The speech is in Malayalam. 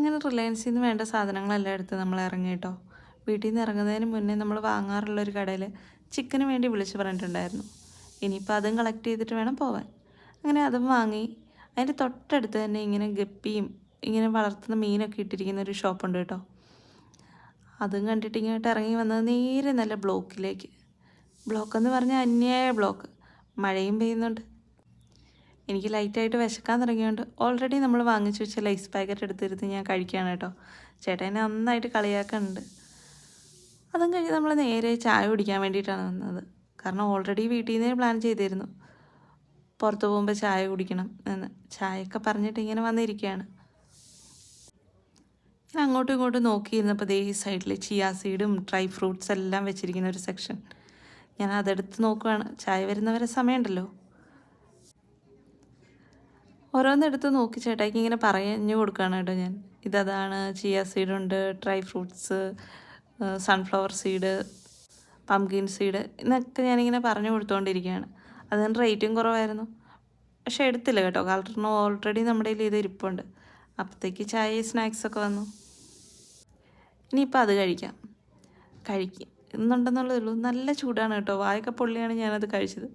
അങ്ങനെ റിലയൻസിൽ നിന്ന് വേണ്ട സാധനങ്ങളെല്ലാം എടുത്ത് നമ്മൾ ഇറങ്ങി കേട്ടോ. വീട്ടിൽ നിന്ന് ഇറങ്ങുന്നതിന് മുന്നേ നമ്മൾ വാങ്ങാറുള്ളൊരു കടയിൽ ചിക്കന് വേണ്ടി വിളിച്ച് പറഞ്ഞിട്ടുണ്ടായിരുന്നു. ഇനിയിപ്പോൾ അതും കളക്ട് ചെയ്തിട്ട് വേണം പോവാൻ. അങ്ങനെ അതും വാങ്ങി. അതിൻ്റെ തൊട്ടടുത്ത് തന്നെ ഇങ്ങനെ ഗപ്പിയും ഇങ്ങനെ വളർത്തുന്ന മീനൊക്കെ ഇട്ടിരിക്കുന്ന ഒരു ഷോപ്പുണ്ട് കേട്ടോ. അതും കണ്ടിട്ട് ഇങ്ങോട്ട് ഇറങ്ങി വന്നത് നേരെ നല്ല ബ്ലോക്കിലേക്ക്. ബ്ലോക്കെന്ന് പറഞ്ഞാൽ അന്യായ ബ്ലോക്ക്. മഴയും പെയ്യുന്നുണ്ട്. എനിക്ക് ലൈറ്റായിട്ട് വിശക്കാൻ തുടങ്ങിയോണ്ട് ഓൾറെഡി നമ്മൾ വാങ്ങിച്ചു വെച്ച ലൈസ് പാക്കറ്റ് എടുത്തിരുന്ന് ഞാൻ കഴിക്കുകയാണ് കേട്ടോ. ചേട്ടനെ നന്നായിട്ട് കളിയാക്കുന്നുണ്ട്. അതും കഴിഞ്ഞ് നമ്മൾ നേരെ ചായ കുടിക്കാൻ വേണ്ടിയിട്ടാണ് വന്നത്. കാരണം ഓൾറെഡി വീട്ടിൽ നിന്ന് പ്ലാൻ ചെയ്തിരുന്നു പുറത്ത് പോകുമ്പോൾ ചായ കുടിക്കണം എന്ന്. ചായയൊക്കെ പറഞ്ഞിട്ട് ഇങ്ങനെ വന്നിരിക്കുകയാണ്. ഞാൻ അങ്ങോട്ടും ഇങ്ങോട്ടും നോക്കിയിരുന്നപ്പോൾ ഈ സൈഡിൽ ചിയാ സീഡും ഡ്രൈ ഫ്രൂട്ട്സ് എല്ലാം വെച്ചിരിക്കുന്ന ഒരു സെക്ഷൻ. ഞാൻ അതെടുത്ത് നോക്കുകയാണ്. ചായ വരുന്നവരെ സമയമുണ്ടല്ലോ. ഓരോന്നെടുത്ത് നോക്കി ചേട്ടായിക്ക് ഇങ്ങനെ പറഞ്ഞു കൊടുക്കുകയാണ് കേട്ടോ ഞാൻ. ഇതാണ് ചിയ സീഡുണ്ട്, dry fruits, sunflower seed, pumpkin seed എന്നൊക്കെ ഞാനിങ്ങനെ പറഞ്ഞു കൊടുത്തുകൊണ്ടിരിക്കുകയാണ്. അതിന് റേറ്റും കുറവായിരുന്നു. പക്ഷേ എടുത്തില്ല കേട്ടോ, കാരണം ഓൾറെഡി നമ്മുടെ കയ്യിൽ ഇത് ഇരിപ്പുണ്ട്. അപ്പോഴത്തേക്ക് ചായ സ്നാക്സൊക്കെ വന്നു. ഇനിയിപ്പോൾ അത് കഴിക്കാം എന്നുണ്ടെന്നുള്ളതേ ഉള്ളൂ. നല്ല ചൂടാണ് കേട്ടോ, വായൊക്കെ പൊള്ളിയാണ് ഞാനത് കഴിച്ചത്.